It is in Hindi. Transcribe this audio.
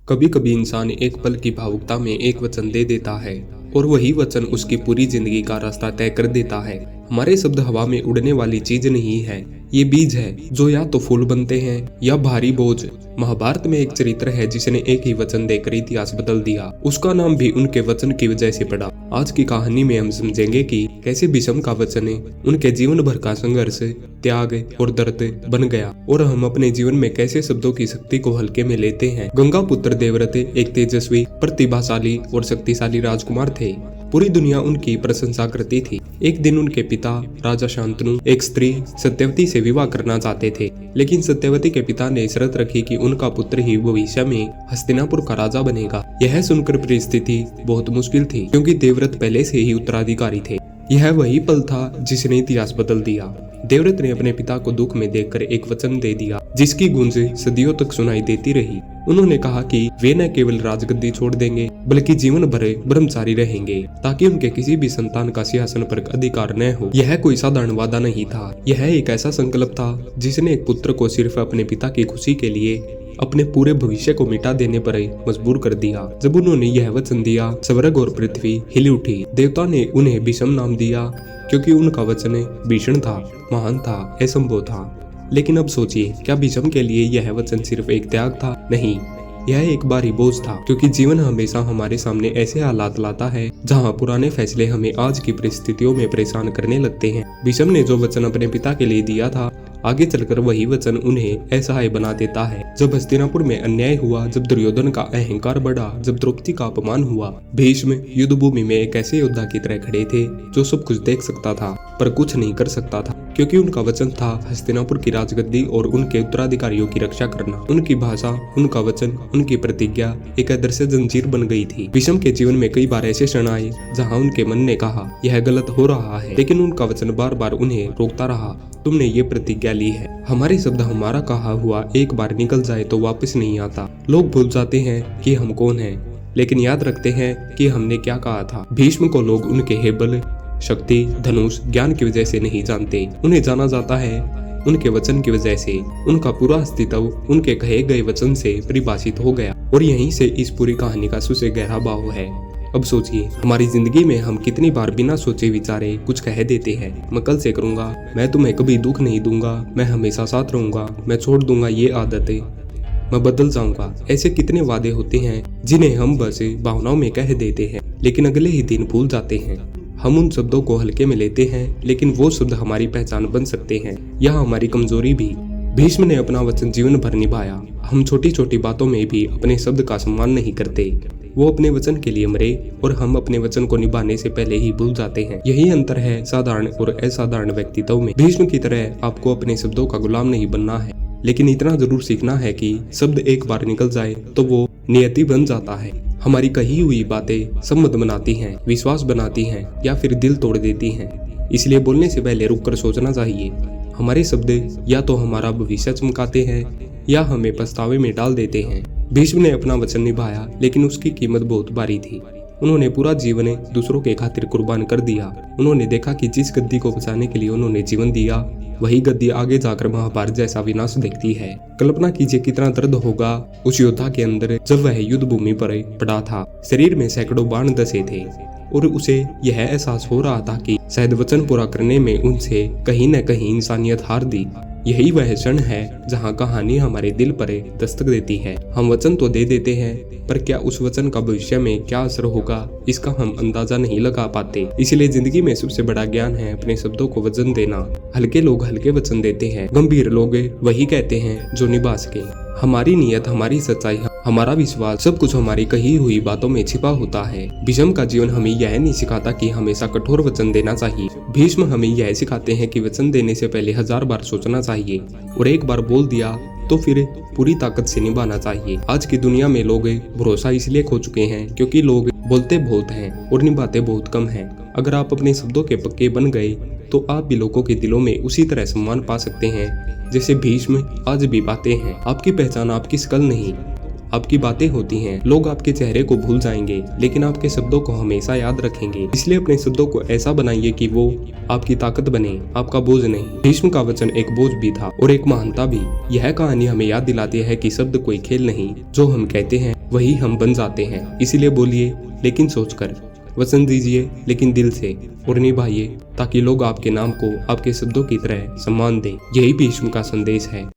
कभी कभी इंसान एक पल की भावुकता में एक वचन दे देता है और वही वचन उसकी पूरी जिंदगी का रास्ता तय कर देता है। हमारे शब्द हवा में उड़ने वाली चीज नहीं है, ये बीज है जो या तो फूल बनते हैं या भारी बोझ। महाभारत में एक चरित्र है जिसने एक ही वचन देकर इतिहास बदल दिया। उसका नाम भी उनके वचन की वजह से पड़ा। आज की कहानी में हम समझेंगे कि कैसे भीष्म का वचन उनके जीवन भर का संघर्ष, त्याग और दर्द बन गया और हम अपने जीवन में कैसे शब्दों की शक्ति को हल्के में लेते हैं। गंगा पुत्र देवव्रत एक तेजस्वी, प्रतिभाशाली और शक्तिशाली राजकुमार थे। पूरी दुनिया उनकी प्रशंसा करती थी। एक दिन उनके पिता राजा शांतनु एक स्त्री सत्यवती से विवाह करना चाहते थे, लेकिन सत्यवती के पिता ने शर्त रखी कि उनका पुत्र ही भविष्य में हस्तिनापुर का राजा बनेगा। यह सुनकर परिस्थिति बहुत मुश्किल थी, क्योंकि देवव्रत पहले से ही उत्तराधिकारी थे। यह वही पल था जिसने इतिहास बदल दिया। देवव्रत ने अपने पिता को दुख में देखकर एक वचन दे दिया, जिसकी गूंज सदियों तक सुनाई देती रही। उन्होंने कहा कि वे न केवल राजगद्दी छोड़ देंगे बल्कि जीवन भर ब्रह्मचारी रहेंगे, ताकि उनके किसी भी संतान का सिंहासन पर अधिकार न हो। यह कोई साधारण वादा नहीं था, यह एक ऐसा संकल्प था जिसने एक पुत्र को सिर्फ अपने पिता की खुशी के लिए अपने पूरे भविष्य को मिटा देने पर मजबूर कर दिया। जब उन्होंने यह वचन दिया, स्वर्ग और पृथ्वी हिल उठी। देवता ने उन्हें भीष्म नाम दिया, क्योंकि उनका वचन भीषण था, महान था, असंभव था। लेकिन अब सोचिए, क्या भीष्म के लिए यह वचन सिर्फ एक त्याग था? नहीं, यह एक भारी बोझ था, क्योंकि जीवन हमेशा हमारे सामने ऐसे हालात लाता है जहां पुराने फैसले हमें आज की परिस्थितियों में परेशान करने लगते हैं। भीष्म ने जो वचन अपने पिता के लिए दिया था, आगे चलकर वही वचन उन्हें असहाय बना देता है। जब हस्तिनापुर में अन्याय हुआ, जब दुर्योधन का अहंकार बढ़ा, जब द्रौपदी का अपमान हुआ, भीष्म युद्ध भूमि में एक ऐसे योद्धा की तरह खड़े थे जो सब कुछ देख सकता था पर कुछ नहीं कर सकता था, क्योंकि उनका वचन था हस्तिनापुर की राजगद्दी और उनके उत्तराधिकारियों की रक्षा करना। उनकी भाषा, उनका वचन, उनकी प्रतिज्ञा एक अदृश्य जंजीर बन गई थी। भीष्म के जीवन में कई बार ऐसे क्षण आए जहाँ उनके मन ने कहा यह गलत हो रहा है, लेकिन उनका वचन बार बार उन्हें रोकता रहा। तुमने ये प्रतिज्ञा ली है। हमारे शब्द, हमारा कहा हुआ एक बार निकल जाए तो वापस नहीं आता। लोग भूल जाते हैं कि हम कौन हैं, लेकिन याद रखते हैं कि हमने क्या कहा था। भीष्म को लोग उनके हेबल, शक्ति, धनुष, ज्ञान की वजह से नहीं जानते। उन्हें जाना जाता है उनके वचन की वजह से। उनका पूरा अस्तित्व उनके कहे गए वचन से परिभाषित हो गया, और यहीं से इस पूरी कहानी का सबसे गहरा भाव है। अब सोचिए, हमारी जिंदगी में हम कितनी बार बिना सोचे विचारे कुछ कह देते हैं। मैं कल से करूंगा, मैं तुम्हें कभी दुख नहीं दूंगा, मैं हमेशा साथ रहूंगा, मैं छोड़ दूंगा ये आदतें, मैं बदल जाऊंगा। ऐसे कितने वादे होते हैं जिन्हें हम बस भावनाओं में कह देते हैं, लेकिन अगले ही दिन भूल जाते हैं। हम उन शब्दों को हल्के में लेते हैं, लेकिन वो शब्द हमारी पहचान बन सकते हैं या हमारी कमजोरी भी। भीष्म ने अपना वचन जीवन भर निभाया। हम छोटी छोटी बातों में भी अपने शब्द का सम्मान नहीं करते। वो अपने वचन के लिए मरे और हम अपने वचन को निभाने से पहले ही भूल जाते हैं। यही अंतर है साधारण और असाधारण व्यक्तित्व में। भीष्म की तरह आपको अपने शब्दों का गुलाम नहीं बनना है, लेकिन इतना जरूर सीखना है कि शब्द एक बार निकल जाए तो वो नियति बन जाता है। हमारी कही हुई बातें संबंध बनाती हैं, विश्वास बनाती हैं या फिर दिल तोड़ देती हैं। इसलिए बोलने से पहले रुककर सोचना चाहिए। हमारे शब्द या तो हमारा भविष्य चमकाते हैं या हमें पछतावे में डाल देते हैं। भीष्म ने अपना वचन निभाया, लेकिन उसकी कीमत बहुत भारी थी। उन्होंने पूरा जीवन दूसरों के खातिर कुर्बान कर दिया। उन्होंने देखा कि जिस गद्दी को बचाने के लिए उन्होंने जीवन दिया, वही गद्दी आगे जाकर महाभारत जैसा विनाश देखती है। कल्पना कीजिए कितना दर्द होगा उस योद्धा के अंदर जब वह युद्ध भूमि पर पड़ा था। शरीर में सैकड़ों बाण धसे थे और उसे यह एहसास हो रहा था कि शायद वचन पूरा करने में उनसे कहीं न कहीं इंसानियत हार दी। यही वह क्षण है जहां कहानी हमारे दिल पर दस्तक देती है। हम वचन तो दे देते हैं, पर क्या उस वचन का भविष्य में क्या असर होगा, इसका हम अंदाजा नहीं लगा पाते। इसलिए जिंदगी में सबसे बड़ा ज्ञान है अपने शब्दों को वजन देना। हल्के लोग हल्के वचन देते हैं, गंभीर लोग वही कहते हैं जो निभा सके। हमारी नीयत, हमारी सच्चाई, हमारा विश्वास, सब कुछ हमारी कही हुई बातों में छिपा होता है। भीष्म का जीवन हमें यह नहीं सिखाता कि हमेशा कठोर वचन देना चाहिए। भीष्म हमें यह सिखाते हैं कि वचन देने से पहले 1000 बार सोचना चाहिए, और एक बार बोल दिया तो फिर पूरी ताकत से निभाना चाहिए। आज की दुनिया में लोग भरोसा इसलिए खो चुके हैं क्योंकि लोग बोलते बहुत हैं और निभाते बहुत कम हैं। अगर आप अपने शब्दों के पक्के बन गए तो आप भी लोगों के दिलों में उसी तरह सम्मान पा सकते हैं जैसे भीष्म आज भी पाते हैं। आपकी पहचान आपकी शकल नहीं, आपकी बातें होती हैं। लोग आपके चेहरे को भूल जाएंगे, लेकिन आपके शब्दों को हमेशा याद रखेंगे। इसलिए अपने शब्दों को ऐसा बनाइए कि वो आपकी ताकत बने, आपका बोझ नहीं। भीष्म का वचन एक बोझ भी था और एक महानता भी। यह कहानी हमें याद दिलाती है कि शब्द कोई खेल नहीं। जो हम कहते हैं वही हम बन जाते हैं। इसीलिए बोलिए लेकिन सोचकर, वचन दीजिए लेकिन दिल से, और निभाइए ताकि लोग आपके नाम को आपके शब्दों की तरह सम्मान दें। यही भीष्म का संदेश है।